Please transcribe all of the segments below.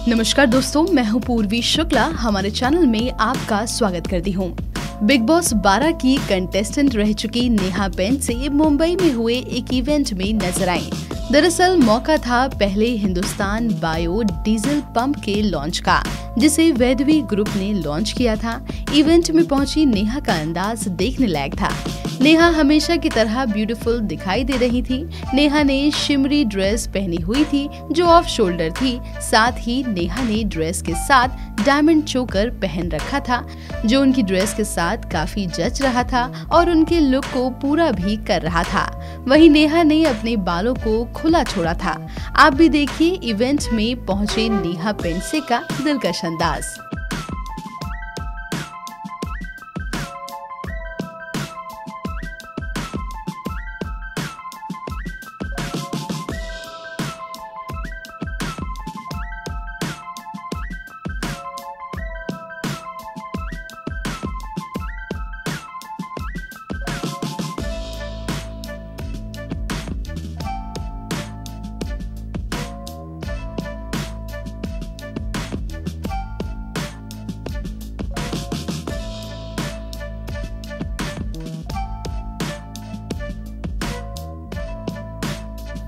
नमस्कार दोस्तों, मैं हूं पूर्वी शुक्ला। हमारे चैनल में आपका स्वागत करती हूं। बिग बॉस 12 की कंटेस्टेंट रह चुकी नेहा पेंडसे मुंबई में हुए एक इवेंट में नजर आई। दरअसल मौका था पहले हिंदुस्तान बायो डीजल पंप के लॉन्च का, जिसे वैदवी ग्रुप ने लॉन्च किया था। इवेंट में पहुंची नेहा का अंदाज देखने लायक था। नेहा हमेशा की तरह ब्यूटीफुल दिखाई दे रही थी। नेहा ने शिमरी ड्रेस पहनी हुई थी जो ऑफ शोल्डर थी। साथ ही नेहा ने ड्रेस के साथ डायमंड चोकर पहन रखा था, जो उनकी ड्रेस के साथ काफी जच रहा था और उनके लुक को पूरा भी कर रहा था। वहीं नेहा ने अपने बालों को खुला छोड़ा था। आप भी देखिए इवेंट में पहुंचे नेहा पेंडसे का दिलकश अंदाज।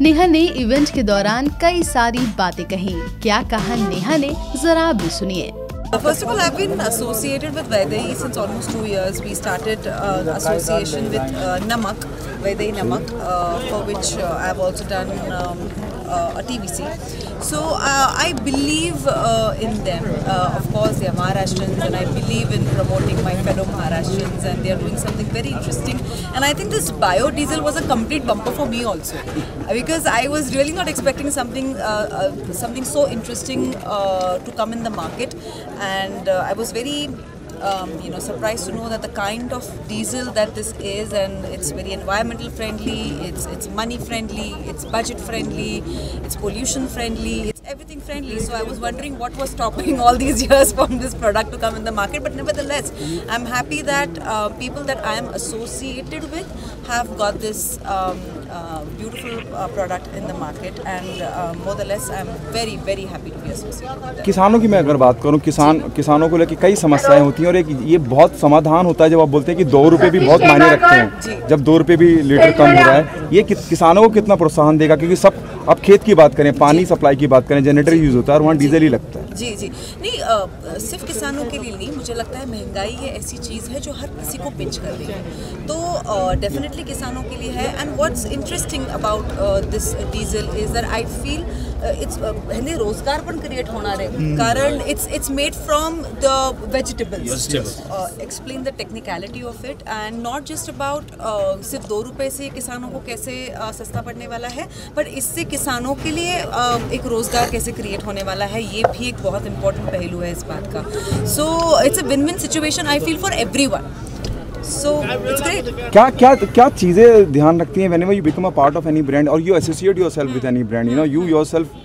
नेहा ने इवेंट के दौरान कई सारी बातें कही। क्या कहा नेहा ने, जरा आप भी सुनिए। First of all, I've been associated with Vaidehi since almost 2 years. We started association with Namak, Vaidehi Namak, for which I've also done a TVC. So I believe in them. Of course, they are Maharashtrians, and I believe in promoting my fellow Maharashtrians, and they are doing something very interesting. And I think this biodiesel was a complete bumper for me also, because I was really not expecting something so interesting to come in the market, and I was very surprised to know that the kind of diesel that this is, and it's very environmental friendly, it's money friendly, it's budget friendly, it's pollution friendly, it's everything friendly. So I was wondering what was stopping all these years from this product to come in the market. But nevertheless, I'm happy that people that I am associated with have got this beautiful product in the market, and more or less I'm very very happy to be associated with that. किसानों की मैं अगर बात करूं, किसानों को लेकर कई समस्याएं होती हैं और एक ये बहुत समाधान होता है जब आप बोलते हैं कि 2 रुपए भी बहुत मायने रखते हैं। जब 2 रुपए भी लीटर कम हो रहा है, ये किसानों को कितना प्रोत्साहन देगा? क्योंकि सब अब खेत की बात करें, पानी सप्लाई की बात करें, जनरेटर यूज होता है और वहाँ डीजल ही लगता है। जी नहीं, सिर्फ किसानों के लिए नहीं, मुझे लगता है महंगाई ये ऐसी चीज़ है जो हर किसी को पिंच कर रही है, तो डेफिनेटली किसानों के लिए है। And what's interesting about this diesel is that I feel it's पहले रोजगार पण क्रिएट होणार आहे, कारण it's made from the vegetables. Explain the technicality of it, and not just about सिर्फ 2 रुपए से किसानों को कैसे सस्ता पड़ने वाला है, बट इससे किसानों के लिए एक रोजगार कैसे क्रिएट होने वाला है, ये भी एक बहुत इंपॉर्टेंट पहलू है इस बात का। So it's a win win situation I feel for everyone. So it's great. क्या चीजें ध्यान रखती हैं whenever you become a part of any brand or you associate yourself with any brand? You know, you yourself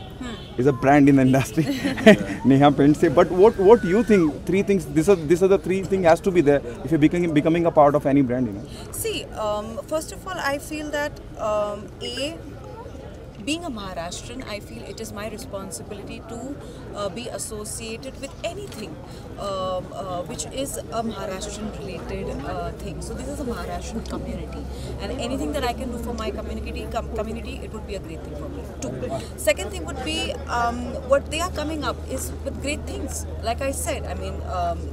is a brand in the industry, Neha Pendse. But what you think? 3 things. These are the 3 things has to be there if you're becoming a part of any brand. You know. See, first of all, I feel that being a Maharashtrian, I feel it is my responsibility to be associated with anything which is a Maharashtrian related thing. So this is a Maharashtrian community, and anything that I can do for my community, it would be a great thing for me too. Second thing would be what they are coming up is with great things. Like I said, I mean,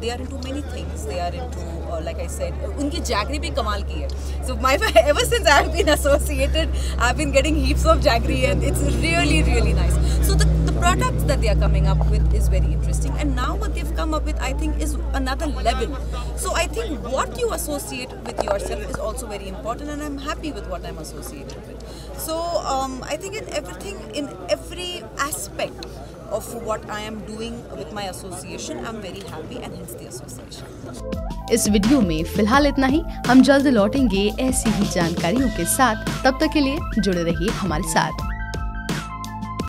they are into many things. They are into, like I said, उनकी jaggery भी कमाल की है. So ever since I have been associated, I have been getting heaps of jaggery, and it's really really nice. So the products that they are coming up with is very interesting, and now what they've come up with I think is another level. So I think what you associate with yourself is also very important, and I'm happy with what I'm associated with. So I think in every aspect of what I am doing with my association, I'm very happy, and hence the association. इस video में फिलहाल इतना ही। हम जल्द लौटेंगे ऐसी ही जानकारियों के साथ। तब तक के लिए जुड़े रहिए हमारे साथ।